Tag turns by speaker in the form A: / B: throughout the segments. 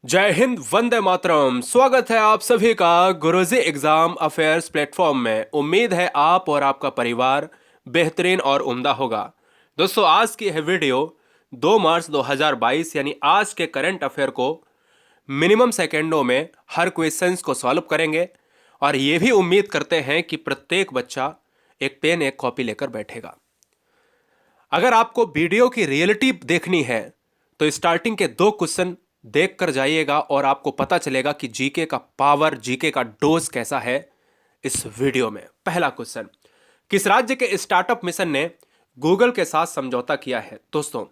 A: जय हिंद, वंदे मातरम। स्वागत है आप सभी का गुरुजी एग्जाम अफेयर्स प्लेटफॉर्म में। उम्मीद है आप और आपका परिवार बेहतरीन और उम्दा होगा। दोस्तों, आज की यह वीडियो 2 मार्च 2022 यानी आज के करंट अफेयर को मिनिमम सेकेंडों में हर क्वेश्चंस को सॉल्व करेंगे और ये भी उम्मीद करते हैं कि प्रत्येक बच्चा एक पेन एक कॉपी लेकर बैठेगा। अगर आपको वीडियो की रियलिटी देखनी है तो स्टार्टिंग के 2 क्वेश्चन देख कर जाइएगा और आपको पता चलेगा कि जीके का पावर, जीके का डोज कैसा है इस वीडियो में। पहला क्वेश्चन, किस राज्य के स्टार्टअप मिशन ने गूगल के साथ समझौता किया है? दोस्तों,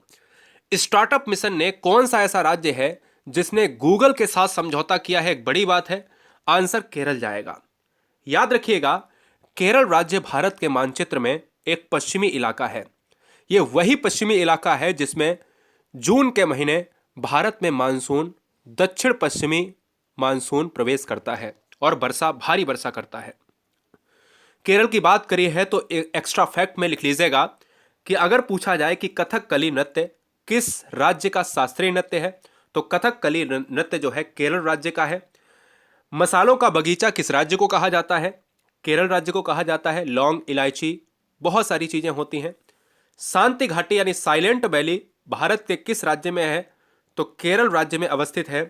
A: स्टार्टअप मिशन ने कौन सा ऐसा राज्य है जिसने गूगल के साथ समझौता किया है? एक बड़ी बात है। आंसर केरल जाएगा। याद रखिएगा, केरल राज्य भारत के मानचित्र में एक पश्चिमी इलाका है। यह वही पश्चिमी इलाका है जिसमें जून के महीने भारत में मानसून, दक्षिण पश्चिमी मानसून प्रवेश करता है और भारी वर्षा करता है। केरल की बात करी है तो एक एक्स्ट्रा फैक्ट में लिख लीजिएगा कि अगर पूछा जाए कि कथकली नृत्य किस राज्य का शास्त्रीय नृत्य है, तो कथकली नृत्य जो है केरल राज्य का है। मसालों का बगीचा किस राज्य को कहा जाता है? केरल राज्य को कहा जाता है। लौंग, इलायची, बहुत सारी चीजें होती हैं। शांति घाटी यानी साइलेंट वैली भारत के किस राज्य में है? तो केरल राज्य में अवस्थित है।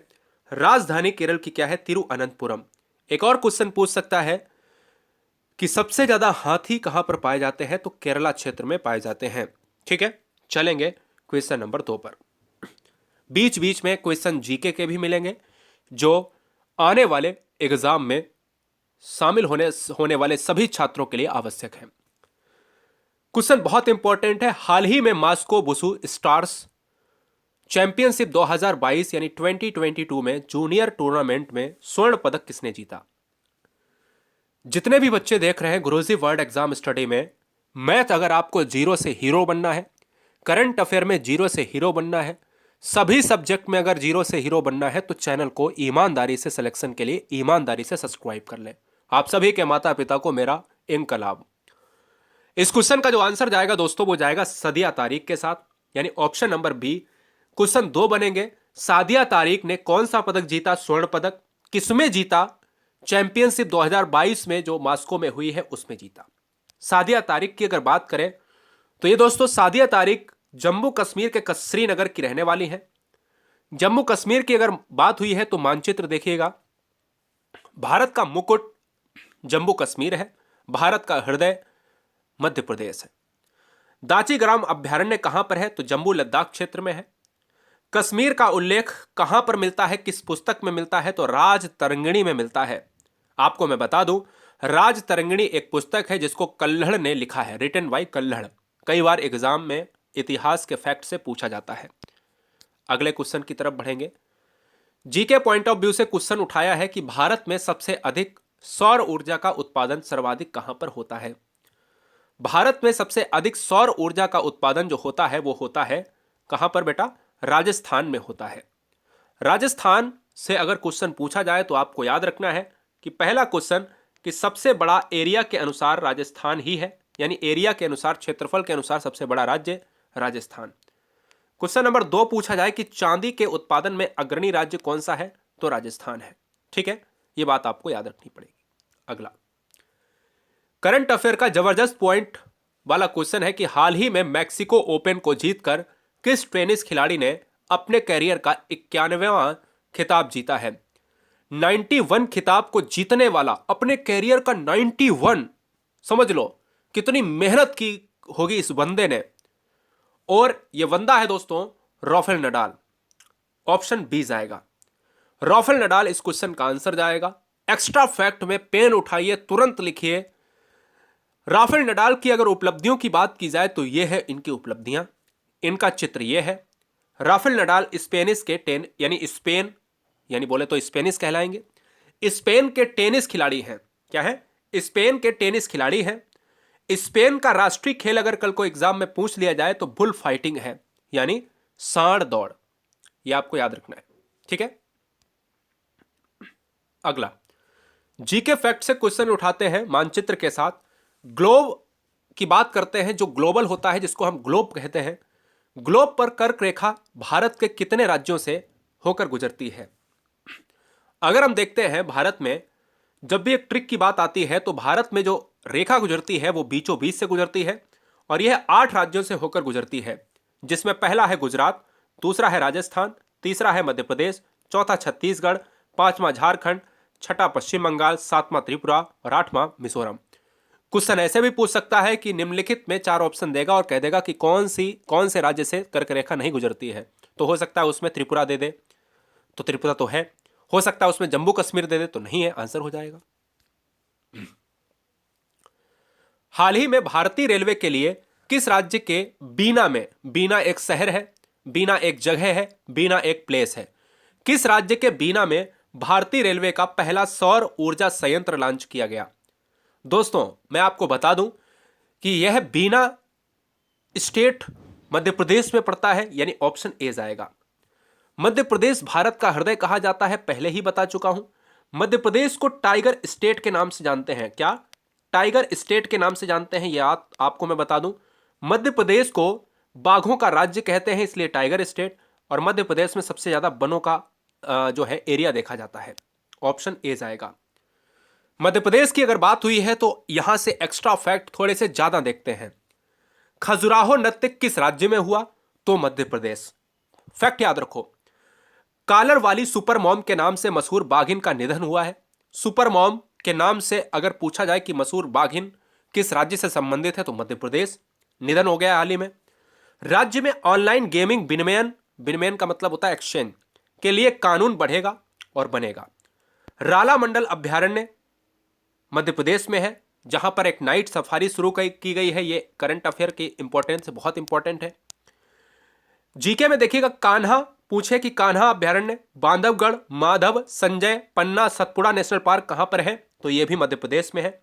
A: राजधानी केरल की क्या है? तिरुअनंतपुरम। एक और क्वेश्चन पूछ सकता है कि सबसे ज्यादा हाथी कहां पर पाए जाते हैं? तो केरला क्षेत्र में पाए जाते हैं। ठीक है, चलेंगे क्वेश्चन नंबर 2 पर। बीच बीच में क्वेश्चन जीके के भी मिलेंगे जो आने वाले एग्जाम में शामिल होने वाले सभी छात्रों के लिए आवश्यक है। क्वेश्चन बहुत इंपॉर्टेंट है। हाल ही में मास्को बुसु स्टार्स चैंपियनशिप 2022 यानी 2022 में जूनियर टूर्नामेंट में स्वर्ण पदक किसने जीता? जितने भी बच्चे देख रहे हैं गुरुजी वर्ल्ड एग्जाम स्टडी में, मैथ अगर आपको जीरो से हीरो बनना है, करंट अफेयर में जीरो से हीरो बनना है, सभी सब्जेक्ट में अगर जीरो से हीरो बनना है, तो चैनल को ईमानदारी से सिलेक्शन के लिए ईमानदारी से सब्सक्राइब कर लें। आप सभी के माता पिता को मेरा इनकलाब। इस क्वेश्चन का जो आंसर जाएगा दोस्तों, वो जाएगा सदिया तारीख के साथ, यानी ऑप्शन नंबर बी। क्वेश्चन 2 बनेंगे, सादिया तारिक ने कौन सा पदक जीता? स्वर्ण पदक। किसमें जीता? चैंपियनशिप 2022 में जो मास्को में हुई है उसमें जीता। सादिया तारिक की अगर बात करें तो ये दोस्तों, सादिया तारिक जम्मू कश्मीर के श्रीनगर की रहने वाली है। जम्मू कश्मीर की अगर बात हुई है तो मानचित्र देखिएगा, भारत का मुकुट जम्मू कश्मीर है, भारत का हृदय मध्य प्रदेश है। दाची ग्राम अभ्यारण्य कहां पर है? तो जम्मू लद्दाख क्षेत्र में है। कश्मीर का उल्लेख कहां पर मिलता है, किस पुस्तक में मिलता है? तो राज तरंगिणी में मिलता है। आपको मैं बता दूं, राज तरंगिणी एक पुस्तक है जिसको कल्हड़ ने लिखा है, रिटन बाय कल्हड़। कई बार एग्जाम में इतिहास के फैक्ट से पूछा जाता है। अगले क्वेश्चन की तरफ बढ़ेंगे। जीके पॉइंट ऑफ व्यू से क्वेश्चन उठाया है कि भारत में सबसे अधिक सौर ऊर्जा का उत्पादन सर्वाधिक कहां पर होता है? भारत में सबसे अधिक सौर ऊर्जा का उत्पादन जो होता है वो होता है कहां पर बेटा? राजस्थान में होता है। राजस्थान से अगर क्वेश्चन पूछा जाए तो आपको याद रखना है कि पहला क्वेश्चन कि सबसे बड़ा एरिया के अनुसार राजस्थान ही है, यानी एरिया के अनुसार, क्षेत्रफल के अनुसार सबसे बड़ा राज्य राजस्थान। क्वेश्चन नंबर 2 पूछा जाए कि चांदी के उत्पादन में अग्रणी राज्य कौन सा है? तो राजस्थान है। ठीक है, यह बात आपको याद रखनी पड़ेगी। अगला करंट अफेयर का जबरदस्त पॉइंट वाला क्वेश्चन है कि हाल ही में मैक्सिको ओपन को जीतकर किस टेनिस खिलाड़ी ने अपने कैरियर का 91वां खिताब जीता है? 91 खिताब को जीतने वाला, अपने कैरियर का 91, समझ लो कितनी मेहनत की होगी इस बंदे ने। और यह बंदा है दोस्तों राफेल नडाल। ऑप्शन बी जाएगा, राफेल नडाल इस क्वेश्चन का आंसर जाएगा। एक्स्ट्रा फैक्ट में पेन उठाइए, तुरंत लिखिए। राफेल नडाल की अगर उपलब्धियों की बात की जाए तो यह है इनकी उपलब्धियां। इनका चित्र यह है। राफेल नडाल स्पेनिश के स्पेन यानी बोले तो स्पेनिश कहलाएंगे। स्पेन के टेनिस खिलाड़ी हैं। क्या है? स्पेन के टेनिस खिलाड़ी हैं। स्पेन का राष्ट्रीय खेल अगर कल को एग्जाम में पूछ लिया जाए तो बुल फाइटिंग है, यानी सांड दौड़। यह आपको याद रखना है। ठीक है, अगला जीके फैक्ट से क्वेश्चन उठाते हैं मानचित्र के साथ। ग्लोब की बात करते हैं, जो ग्लोबल होता है जिसको हम ग्लोब कहते हैं। ग्लोब पर कर्क रेखा भारत के कितने राज्यों से होकर गुजरती है? अगर हम देखते हैं भारत में जब भी एक ट्रिक की बात आती है तो भारत में जो रेखा गुजरती है वो बीचों बीच से गुजरती है और यह 8 राज्यों से होकर गुजरती है, जिसमें पहला है गुजरात, दूसरा है राजस्थान, तीसरा है मध्य प्रदेश, चौथा छत्तीसगढ़, पांचवा झारखंड, छठा पश्चिम बंगाल, सातवां त्रिपुरा और आठवां मिजोरम। क्वेश्चन ऐसे भी पूछ सकता है कि निम्नलिखित में 4 ऑप्शन देगा और कह देगा कि कौन से राज्य से कर्क रेखा नहीं गुजरती है। तो हो सकता है उसमें त्रिपुरा दे दे, तो त्रिपुरा तो है। हो सकता है उसमें जम्मू कश्मीर दे दे, तो नहीं है, आंसर हो जाएगा। हाल ही में भारतीय रेलवे के लिए किस राज्य के बीना में, बीना एक शहर है, बीना एक जगह है, बीना एक प्लेस है, किस राज्य के बीना में भारतीय रेलवे का पहला सौर ऊर्जा संयंत्र लॉन्च किया गया? दोस्तों मैं आपको बता दूं कि यह बीना स्टेट मध्य प्रदेश में पड़ता है, यानी ऑप्शन ए जाएगा। मध्य प्रदेश भारत का हृदय कहा जाता है, पहले ही बता चुका हूं। मध्य प्रदेश को टाइगर स्टेट के नाम से जानते हैं। क्या टाइगर स्टेट के नाम से जानते हैं? यह आपको मैं बता दूं। मध्य प्रदेश को बाघों का राज्य कहते हैं, इसलिए टाइगर स्टेट। और मध्य प्रदेश में सबसे ज्यादा वनों का जो है एरिया देखा जाता है, ऑप्शन ए जाएगा। मध्य प्रदेश की अगर बात हुई है तो यहां से एक्स्ट्रा फैक्ट थोड़े से ज्यादा देखते हैं। खजुराहो नृत्य किस राज्य में हुआ? तो मध्य प्रदेश। फैक्ट याद रखो, कालर वाली सुपर मॉम के नाम से मशहूर बाघिन का निधन हुआ है। सुपर मॉम के नाम से अगर पूछा जाए कि मशहूर बाघिन किस राज्य से संबंधित है तो मध्य प्रदेश। निधन हो गया हाल ही में। राज्य में ऑनलाइन गेमिंग विनिमयन, विनिमयन का मतलब होता है एक्सचेंज, के लिए कानून बढ़ेगा और बनेगा। राला मंडल अभ्यारण्य मध्य प्रदेश में है, जहां पर एक नाइट सफारी शुरू की गई है। ये करंट अफेयर की इंपॉर्टेंस बहुत इंपॉर्टेंट है। जीके में देखिएगा, कान्हा पूछे कि कान्हा अभ्यारण्य बांधवगढ़, माधव, संजय, पन्ना, सतपुड़ा नेशनल पार्क कहां पर है? तो यह भी मध्य प्रदेश में है।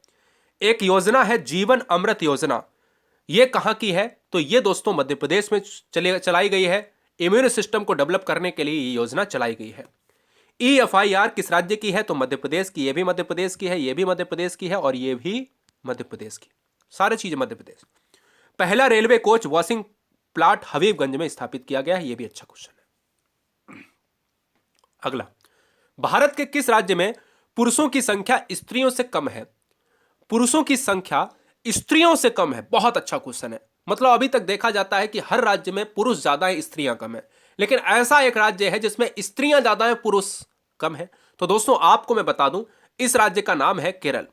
A: एक योजना है जीवन अमृत योजना, यह कहां की है? तो यह दोस्तों मध्य प्रदेश में चलाई गई है। इम्यून सिस्टम को डेवलप करने के लिए यह योजना चलाई गई है। EFIR किस राज्य की है? तो मध्य प्रदेश की। यह भी मध्य प्रदेश की है, यह भी मध्य प्रदेश की है और यह भी मध्य प्रदेश की। सारी चीजें मध्य प्रदेश। पहला railway coach washing plant Habibganj में स्थापित किया गया है। यह भी अच्छा क्वेश्चन है। अगला, भारत के किस राज्य में पुरुषों की संख्या स्त्रियों से कम है? पुरुषों की संख्या स्त्रियों से कम है। बहुत अच्छा क्वेश्चन है। मतलब अभी तक देखा जाता है कि हर राज्य में पुरुष ज्यादा है, स्त्रियां कम है, लेकिन ऐसा एक राज्य है जिसमें स्त्रियां ज्यादा है, पुरुष कम है। तो दोस्तों आपको मैं बता दूं, इस राज्य का नाम है केरल।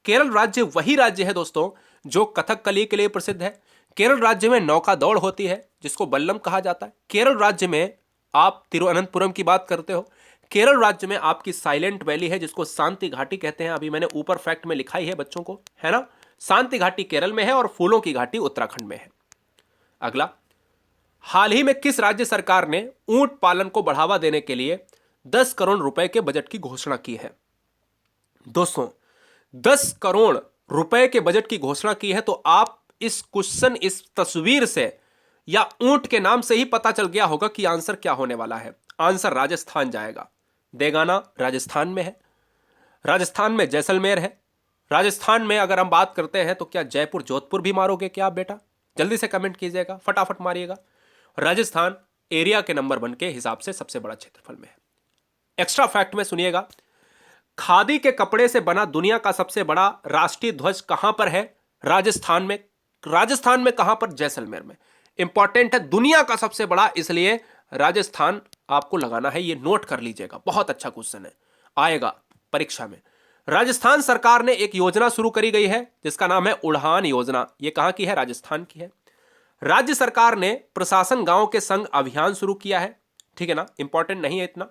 A: केरल राज्य वही राज्य है दोस्तों जो कथकली के लिए प्रसिद्ध है। केरल राज्य में नौका दौड़ होती है जिसको बल्लम कहा जाता है। केरल राज्य में आप तिरुअनंतपुरम की बात करते हो। केरल राज्य में आपकी साइलेंट वैली है जिसको शांति घाटी कहते हैं। अभी मैंने ऊपर फैक्ट में लिखा ही है बच्चों को, है ना। शांति घाटी केरल में है और फूलों की घाटी उत्तराखंड में है। अगला, हाल ही में किस राज्य सरकार ने ऊंट पालन को बढ़ावा देने के लिए 10 करोड़ रुपए के बजट की घोषणा की है? दोस्तों 10 करोड़ रुपए के बजट की घोषणा की है, तो आप इस क्वेश्चन, इस तस्वीर से या ऊंट के नाम से ही पता चल गया होगा कि आंसर क्या होने वाला है। आंसर राजस्थान जाएगा। देगाना राजस्थान में है। राजस्थान में जैसलमेर है। राजस्थान में अगर हम बात करते हैं तो क्या जयपुर जोधपुर भी मारोगे क्या आप बेटा? जल्दी से कमेंट कीजिएगा, फटाफट मारिएगा। राजस्थान एरिया के नंबर 1 के हिसाब से सबसे बड़ा क्षेत्रफल में है। एक्स्ट्रा फैक्ट में सुनिएगा, खादी के कपड़े से बना दुनिया का सबसे बड़ा राष्ट्रीय ध्वज कहां पर है? राजस्थान में। राजस्थान में कहां पर? जैसलमेर में। इंपॉर्टेंट है, दुनिया का सबसे बड़ा, इसलिए राजस्थान आपको लगाना है। ये नोट कर लीजिएगा, बहुत अच्छा क्वेश्चन है, आएगा परीक्षा में। राजस्थान सरकार ने एक योजना शुरू करी गई है जिसका नाम है उड़ान योजना। ये कहां की है? राजस्थान की है। राज्य सरकार ने प्रशासन गांव के संग अभियान शुरू किया है, ठीक है ना, इंपॉर्टेंट नहीं है इतना।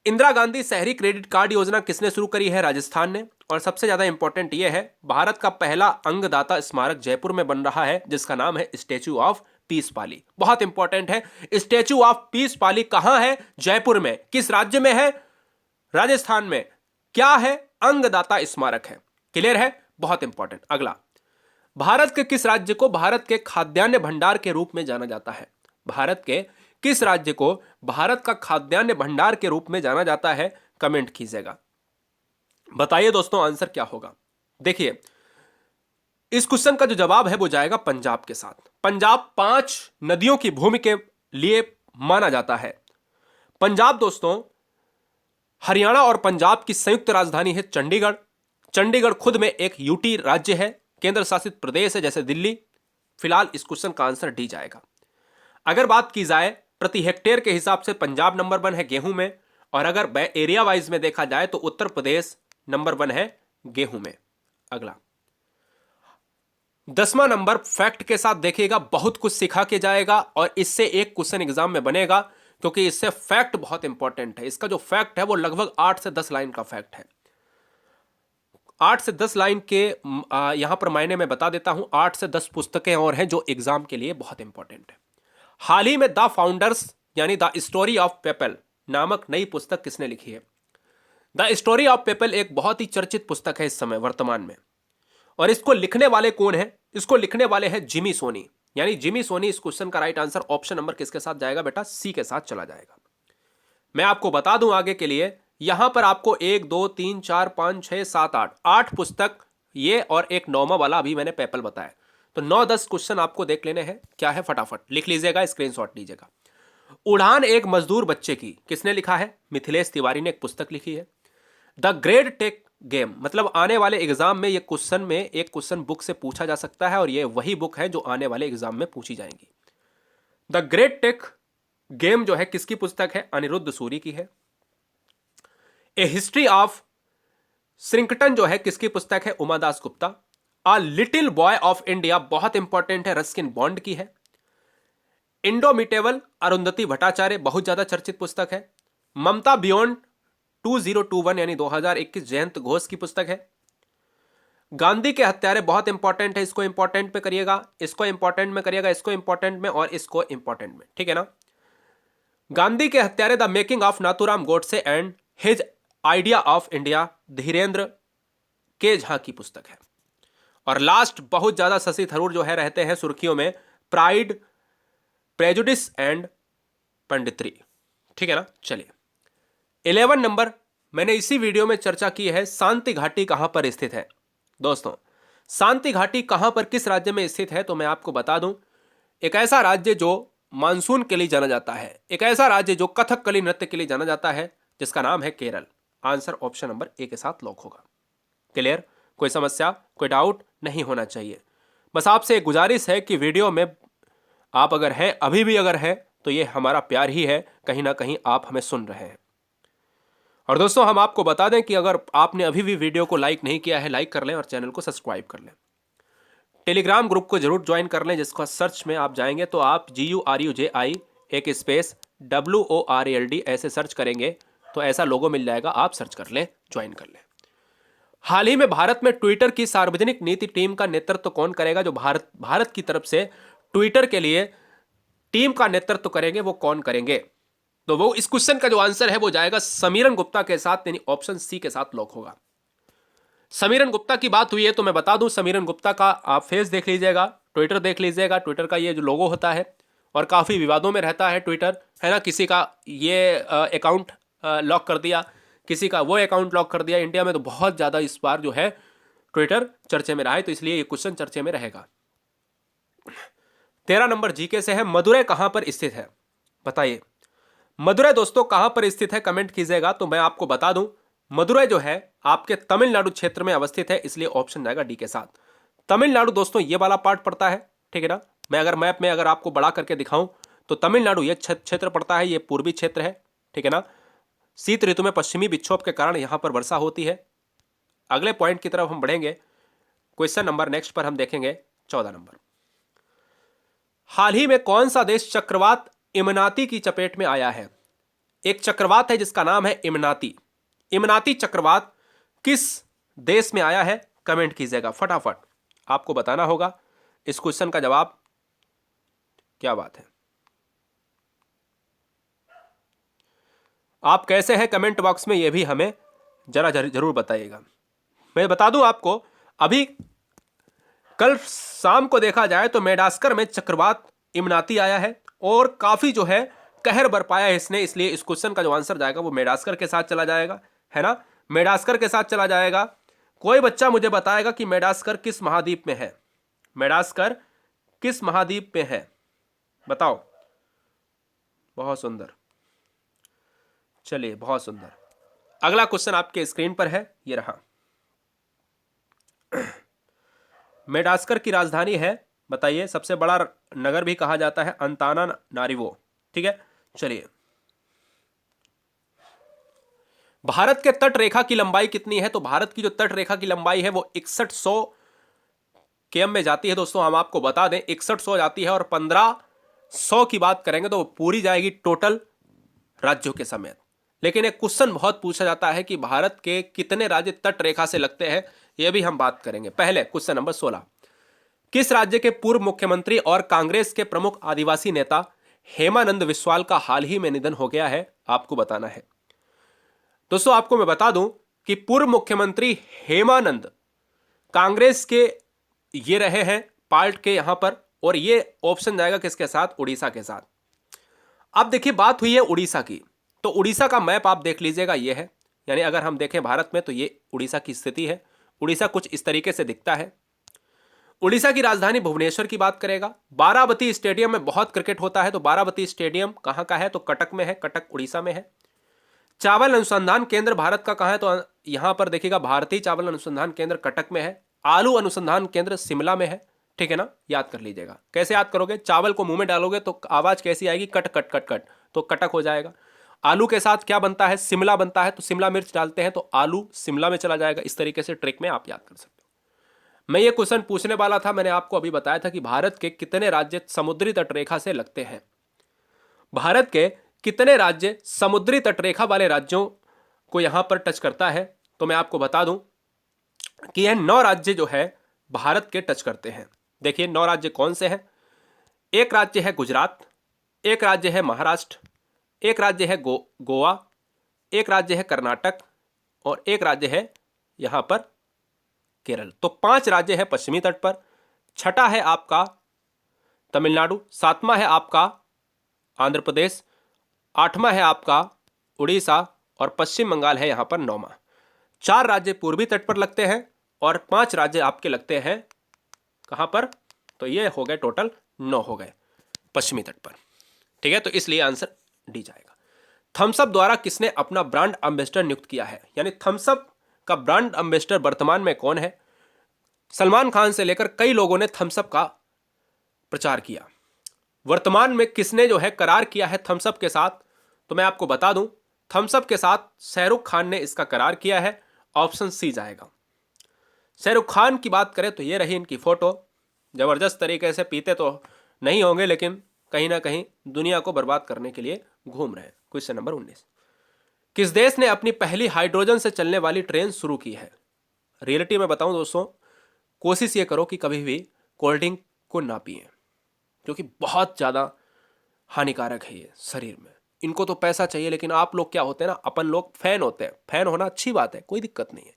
A: इंदिरा गांधी शहरी क्रेडिट कार्ड योजना किसने शुरू करी है? राजस्थान ने। और सबसे ज्यादा इंपॉर्टेंट यह है, भारत का पहला अंगदाता स्मारक जयपुर में बन रहा है जिसका नाम है स्टैच्यू ऑफ पीस पाली। बहुत इंपॉर्टेंट है, स्टैच्यू ऑफ पीस पाली कहां है? जयपुर में। किस राज्य में है? राजस्थान में। क्या है? अंगदाता स्मारक है। क्लियर है? बहुत इंपॉर्टेंट। अगला, भारत के किस राज्य को भारत के खाद्यान्न भंडार के रूप में जाना जाता है? भारत के किस राज्य को भारत का खाद्यान्न भंडार के रूप में जाना जाता है? कमेंट कीजिएगा, बताइए दोस्तों आंसर क्या होगा। देखिए, इस क्वेश्चन का जो जवाब है वो जाएगा पंजाब के साथ। पंजाब 5 नदियों की भूमि के लिए माना जाता है। पंजाब दोस्तों हरियाणा और पंजाब की संयुक्त राजधानी है चंडीगढ़। चंडीगढ़ खुद में एक यूटी राज्य है, केंद्र शासित प्रदेश है जैसे दिल्ली। फिलहाल इस क्वेश्चन का आंसर डी जाएगा। अगर बात की जाए प्रति हेक्टेयर के हिसाब से नंबर 1 है गेहूं में, और अगर एरिया वाइज में देखा जाए तो उत्तर प्रदेश नंबर 1 है गेहूं में। अगला 10वां नंबर फैक्ट के साथ देखिएगा, बहुत कुछ सिखा के जाएगा और इससे एक क्वेश्चन एग्जाम में बनेगा, क्योंकि इससे फैक्ट बहुत इंपॉर्टेंट है। इसका जो फैक्ट है वो लगभग 8 से 10 लाइन का फैक्ट है। 8 से 10 लाइन के यहां पर मायने में बता देता हूं। 8 से 10 पुस्तकें और हैं जो एग्जाम के लिए बहुत इंपॉर्टेंट है। हाल ही में द फाउंडर्स यानी द स्टोरी ऑफ पेपल नामक नई पुस्तक किसने लिखी है? द स्टोरी ऑफ पेपल एक बहुत ही चर्चित पुस्तक है इस समय वर्तमान में, और इसको लिखने वाले कौन है? इसको लिखने वाले हैं जिमी सोनी, यानी जिमी सोनी। इस क्वेश्चन का राइट आंसर ऑप्शन नंबर किसके साथ जाएगा बेटा? सी के साथ चला जाएगा। मैं आपको बता दूं आगे के लिए, यहां पर आपको 1 2 3 4 5 6 7 8 पुस्तक ये और एक 9वां वाला अभी मैंने पेपल बताया, तो 9-10 क्वेश्चन आपको देख लेने हैं। क्या है फटाफट लिख लीजिएगा, स्क्रीनशॉट लीजिएगा। उड़ान एक मजदूर बच्चे की किसने लिखा है? मिथिलेश तिवारी ने एक पुस्तक लिखी है। द ग्रेट टेक गेम, मतलब आने वाले एग्जाम में ये क्वेश्चन में एक क्वेश्चन बुक से पूछा जा सकता है, और ये वही बुक है जो आने वाले एग्जाम में पूछी जाएंगी। द ग्रेट टेक गेम जो है किसकी पुस्तक है? अनिरुद्ध सूरी की है। ए हिस्ट्री ऑफ श्रिंकटन जो है किसकी पुस्तक है? Umadas Gupta. A little boy of India बहुत इंपॉर्टेंट है, रस्किन बॉन्ड की है। इंडोमिटेबल अरुंधति भट्टाचार्य बहुत ज्यादा चर्चित पुस्तक है। ममता बियॉन्ड 2021 यानी 2021 जयंत घोष की पुस्तक है। गांधी के हत्यारे बहुत इंपॉर्टेंट है, इसको इंपॉर्टेंट में करिएगा, इसको इंपॉर्टेंट में करिएगा, इसको इंपॉर्टेंट में और इसको इंपॉर्टेंट में, ठीक है ना? गांधी के हत्यारे the making of Nathuram Godse and his idea of India Dhirendra के झा की पुस्तक है। और लास्ट बहुत ज्यादा शशि थरूर जो है रहते हैं सुर्खियों में, प्राइड प्रेजुडिस एंड पंडित्री, ठीक है ना? चलिए 11 नंबर मैंने इसी वीडियो में चर्चा की है, शांति घाटी कहां पर स्थित है? दोस्तों शांति घाटी कहां पर किस राज्य में स्थित है? तो मैं आपको बता दूं, एक ऐसा राज्य जो मानसून के लिए जाना जाता है, एक ऐसा राज्य जो कथकली नृत्य के लिए जाना जाता है, जिसका नाम है Kerala. Answer option number A के साथ लॉक होगा। क्लियर? कोई समस्या, कोई डाउट नहीं होना चाहिए। बस आपसे एक गुजारिश है कि वीडियो में आप अगर हैं, अभी भी अगर हैं, तो ये हमारा प्यार ही है, कहीं ना कहीं आप हमें सुन रहे हैं। और दोस्तों हम आपको बता दें कि अगर आपने अभी भी वीडियो को लाइक नहीं किया है, लाइक कर लें और चैनल को सब्सक्राइब कर लें। टेलीग्राम ग्रुप को जरूर ज्वाइन कर लें, जिसका सर्च में आप जाएंगे तो आप GURUJI एक स्पेस WORLD ऐसे सर्च करेंगे तो ऐसा लोगो मिल जाएगा, आप सर्च कर लें, ज्वाइन कर लें। हाल ही में भारत में ट्विटर की सार्वजनिक नीति टीम का नेतृत्व कौन करेगा? जो भारत की तरफ से ट्विटर के लिए टीम का नेतृत्व करेंगे वो कौन करेंगे? तो वो इस क्वेश्चन का जो आंसर है वो जाएगा समीरन गुप्ता के साथ, यानी ऑप्शन सी के साथ लॉक होगा। समीरन गुप्ता की बात हुई है तो मैं बता दूं, समीरन गुप्ता का आप फेस देख लीजिएगा, ट्विटर देख लीजिएगा। ट्विटर का ये जो लोगो होता है और काफ़ी विवादों में रहता है ट्विटर, है ना? किसी का ये अकाउंट लॉक कर दिया, किसी का वो अकाउंट लॉक कर दिया। इंडिया में तो बहुत ज़्यादा इस बार जो है ट्विटर चर्चे में रहा है, तो इसलिए ये क्वेश्चन चर्चे में रहेगा। 13 नंबर जीके से है, मदुरै कहां पर स्थित है? बताइए मदुरै दोस्तों कहां पर स्थित है, कमेंट कीजिएगा। तो मैं आपको बता दूं, मदुरै जो है आपके तमिलनाडु क्षेत्र में अवस्थित है, इसलिए ऑप्शन जाएगा डी के साथ। तमिलनाडु दोस्तों ये वाला पार्ट पड़ता है, ठीक है ना? मैं अगर मैप में अगर आपको बड़ा करके दिखाऊं तो तमिलनाडु ये क्षेत्र पड़ता है, ये पूर्वी क्षेत्र है, ठीक है ना? शीत ऋतु में पश्चिमी विक्षोभ के कारण यहां पर वर्षा होती है। अगले पॉइंट की तरफ हम बढ़ेंगे, क्वेश्चन नंबर नेक्स्ट पर हम देखेंगे 14 नंबर। हाल ही में कौन सा देश चक्रवात इमनाती की चपेट में आया है? एक चक्रवात है जिसका नाम है इमनाती। इमनाती चक्रवात किस देश में आया है? कमेंट कीजिएगा फटाफट, आपको बताना होगा इस क्वेश्चन का जवाब। क्या बात है, आप कैसे हैं कमेंट बॉक्स में ये भी हमें जरा जरूर बताइएगा। मैं बता दूं आपको, अभी कल शाम को देखा जाए तो मेडास्कर में चक्रवात इमनाती आया है और काफी जो है कहर बरपाया है इसने, इसलिए इस क्वेश्चन का जो आंसर जाएगा वो मेडास्कर के साथ चला जाएगा, है ना? मेडास्कर के साथ चला जाएगा। कोई बच्चा मुझे बताएगा कि मेडास्कर किस महाद्वीप में है? मेडास्कर किस महाद्वीप में है, बताओ। बहुत सुंदर, चलिए बहुत सुंदर। अगला क्वेश्चन आपके स्क्रीन पर है, ये रहा। मेडागास्कर की राजधानी है, बताइए। सबसे बड़ा नगर भी कहा जाता है अंतानानारिवो, ठीक है। चलिए, भारत के तट रेखा की लंबाई कितनी है? तो भारत की जो तट रेखा की लंबाई है वो 6100 केएम में जाती है दोस्तों। हम आपको बता दें 6100 जाती है, और 1500 की बात करेंगे तो वो पूरी जाएगी टोटल राज्यों के समेत। लेकिन एक क्वेश्चन बहुत पूछा जाता है कि भारत के कितने राज्य तट रेखा से लगते हैं, यह भी हम बात करेंगे। पहले क्वेश्चन नंबर 16, किस राज्य के पूर्व मुख्यमंत्री और कांग्रेस के प्रमुख आदिवासी नेता हेमानंद बिस्वाल का हाल ही में निधन हो गया है? आपको बताना है दोस्तों। आपको मैं बता दूं कि पूर्व मुख्यमंत्री हेमानंद कांग्रेस के ये रहे हैं पार्ट के यहां पर, और ये ऑप्शन जाएगा किसके साथ? उड़ीसा के साथ। अब देखिए, बात हुई है उड़ीसा की, तो उड़ीसा का मैप आप देख लीजिएगा, ये है। यानी अगर हम देखें भारत में तो ये उड़ीसा की स्थिति है। उड़ीसा कुछ इस तरीके से दिखता है। उड़ीसा की राजधानी भुवनेश्वर की बात करेगा। बाराबती स्टेडियम में बहुत क्रिकेट होता है, तो बाराबती स्टेडियम कहां का है? तो कटक में है, कटक उड़ीसा में है। चावल अनुसंधान केंद्र भारत का कहां है? तो यहां पर देखिएगा भारतीय चावल अनुसंधान केंद्र कटक में है। आलू अनुसंधान केंद्र शिमला में है, ठीक है ना। याद कर लीजिएगा। कैसे याद करोगे? चावल को मुंह में डालोगे तो आवाज कैसी आएगी? कट कट कट कट, तो कटक हो जाएगा। आलू के साथ क्या बनता है? शिमला बनता है, तो शिमला मिर्च डालते हैं तो आलू शिमला में चला जाएगा। इस तरीके से ट्रिक में आप याद कर सकते हो। मैं ये क्वेश्चन पूछने वाला था, मैंने आपको अभी बताया था कि भारत के कितने राज्य समुद्री तटरेखा से लगते हैं। भारत के कितने राज्य समुद्री तटरेखा वाले राज्यों को यहां पर टच करता है? तो मैं आपको बता दूं कि यह 9 राज्य जो है भारत के टच करते हैं। देखिए 9 राज्य कौन से हैं। एक राज्य है गुजरात, एक राज्य है महाराष्ट्र, एक राज्य है गोवा, एक राज्य है कर्नाटक, और एक राज्य है यहां पर केरल। तो 5 राज्य है पश्चिमी तट पर। छठा है आपका तमिलनाडु, सातवां है आपका आंध्र प्रदेश, आठवां है आपका उड़ीसा, और पश्चिम बंगाल है यहां पर 9वां। 4 राज्य पूर्वी तट पर लगते हैं और 5 राज्य आपके लगते हैं कहां पर? तो ये हो गए टोटल 9 हो गए पश्चिमी तट पर, ठीक है। तो इसलिए आंसर डी जाएगा। थम्सअप द्वारा किसने अपना ब्रांड एम्बेसडर नियुक्त किया है? यानी थम्सअप का ब्रांड एम्बेसडर वर्तमान में कौन है? सलमान खान से लेकर कई लोगों ने थम्सअप का प्रचार किया। वर्तमान में किसने जो है करार किया है थम्सअप के साथ? तो मैं आपको बता दूं, थम्सअप के साथ शाहरुख खान ने इसका करार किया है। ऑप्शन सी जाएगा। शाहरुख खान की बात करें तो ये रही इनकी फोटो। जबरदस्त तरीके से पीते तो नहीं होंगे, लेकिन कहीं ना कहीं दुनिया को बर्बाद करने के लिए घूम रहे हैं। क्वेश्चन नंबर 19, किस देश ने अपनी पहली हाइड्रोजन से चलने वाली ट्रेन शुरू की है? रियलिटी में बताऊं दोस्तों, कोशिश ये करो कि कभी भी कोल्ड ड्रिंक को ना पिए, क्योंकि बहुत ज़्यादा हानिकारक है ये शरीर में। इनको तो पैसा चाहिए, लेकिन आप लोग क्या होते हैं ना, अपन लोग फैन होते हैं। फैन होना अच्छी बात है, कोई दिक्कत नहीं है,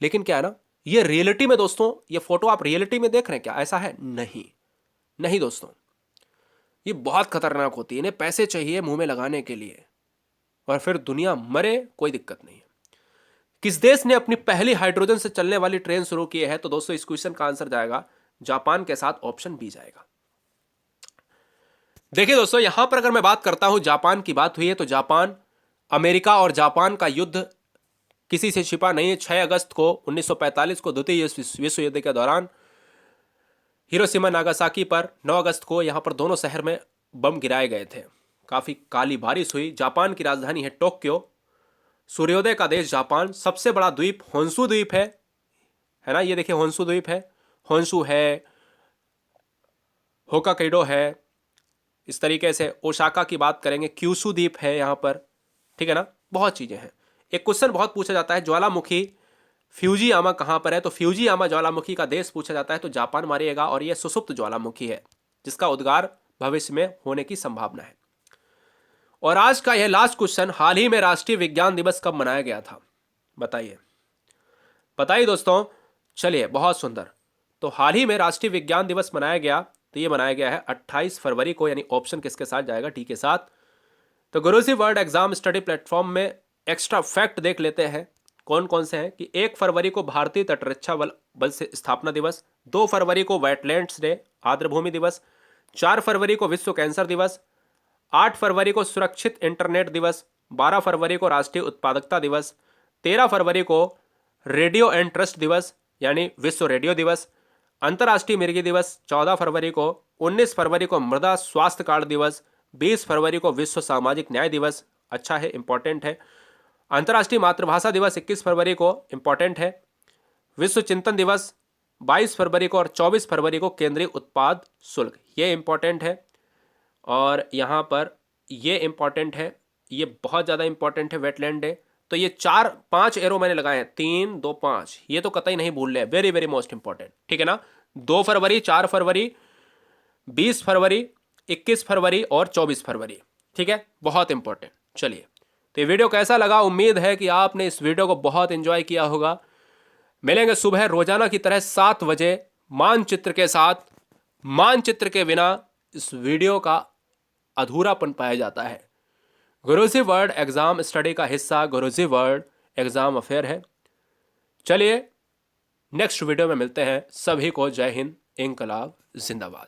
A: लेकिन क्या है ना, ये रियलिटी में दोस्तों, ये फोटो आप रियलिटी में देख रहे हैं क्या? ऐसा है नहीं, नहीं दोस्तों, ये बहुत खतरनाक होती है। इन्हें पैसे चाहिए मुंह में लगाने के लिए, और फिर दुनिया मरे, कोई दिक्कत नहीं है। किस देश ने अपनी पहली हाइड्रोजन से चलने वाली ट्रेन शुरू की है? तो दोस्तों इस क्वेश्चन का आंसर जाएगा जापान के साथ, ऑप्शन बी जाएगा। देखिए दोस्तों, यहां पर अगर मैं बात करता हूं, जापान की बात हुई है, तो जापान, अमेरिका और जापान का युद्ध किसी से छिपा नहीं है। 6 अगस्त को 1945 को द्वितीय विश्व युद्ध के दौरान हिरोशिमा नागासाकी पर 9 अगस्त को यहां पर दोनों शहर में बम गिराए गए थे। काफी काली बारिश हुई। जापान की राजधानी है टोक्यो। सूर्योदय का देश जापान। सबसे बड़ा द्वीप होन्शु द्वीप है ना। ये देखिए होन्शु द्वीप है, होन्शु है, होकाइडो है। इस तरीके से ओसाका की बात करेंगे, क्यूशु द्वीप है यहाँ पर, ठीक है ना। बहुत चीज़ें हैं। एक क्वेश्चन बहुत पूछा जाता है, ज्वालामुखी फ्यूजियामा कहाँ पर है? तो फ्यूजियामा ज्वालामुखी का देश पूछा जाता है तो जापान मारिएगा, और यह सुसुप्त ज्वालामुखी है जिसका उद्गार भविष्य में होने की संभावना है। और आज का यह लास्ट क्वेश्चन, हाल ही में राष्ट्रीय विज्ञान दिवस कब मनाया गया था? बताइए, बताइए दोस्तों। चलिए, बहुत सुंदर। तो हाल ही में राष्ट्रीय विज्ञान दिवस मनाया गया, तो ये मनाया गया है 28 फरवरी को। यानी ऑप्शन किसके साथ जाएगा? डी के साथ। तो गुरुजी वर्ल्ड एग्जाम स्टडी प्लेटफॉर्म में एक्स्ट्रा फैक्ट देख लेते हैं कौन कौन से हैं। कि 1 फरवरी को भारतीय तटरक्षा बल से स्थापना दिवस, 2 फरवरी को वेटलैंड्स डे आर्द्रभूमि दिवस, 4 फरवरी को विश्व कैंसर दिवस, 8 फरवरी को सुरक्षित इंटरनेट दिवस, 12 फरवरी को राष्ट्रीय उत्पादकता दिवस, 13 फरवरी को रेडियो एंड ट्रस्ट दिवस यानी विश्व रेडियो दिवस, अंतर्राष्ट्रीय मिर्गी दिवस 14 फरवरी को, 19 फरवरी को मृदा स्वास्थ्य कार्ड दिवस, 20 फरवरी को विश्व सामाजिक न्याय दिवस, अच्छा है, इंपॉर्टेंट है, अंतर्राष्ट्रीय मातृभाषा दिवस 21 फरवरी को, इंपॉर्टेंट है, विश्व चिंतन दिवस 22 फरवरी को और 24 फरवरी को केंद्रीय उत्पाद शुल्क, ये इंपॉर्टेंट है। और यहाँ पर ये इंपॉर्टेंट है, ये बहुत ज़्यादा इंपॉर्टेंट है, वेटलैंड डे। तो ये 4-5 एरो मैंने लगाए हैं, 3, 2, 5, ये तो कतई नहीं भूल रहे, वेरी वेरी मोस्ट इंपॉर्टेंट, ठीक है ना। 2 फरवरी, 4 फरवरी, 20 फरवरी, 21 फरवरी और 24 फरवरी, ठीक है, बहुत इंपॉर्टेंट। चलिए, तो ये वीडियो कैसा लगा? उम्मीद है कि आपने इस वीडियो को बहुत एंजॉय किया होगा। मिलेंगे सुबह रोजाना की तरह 7 बजे मानचित्र के साथ। मानचित्र के बिना इस वीडियो का अधूरापन पाया जाता है। गुरुजी वर्ल्ड एग्जाम स्टडी का हिस्सा गुरुजी वर्ल्ड एग्जाम अफेयर है। चलिए नेक्स्ट वीडियो में मिलते हैं। सभी को जय हिंद, इंकलाब जिंदाबाद।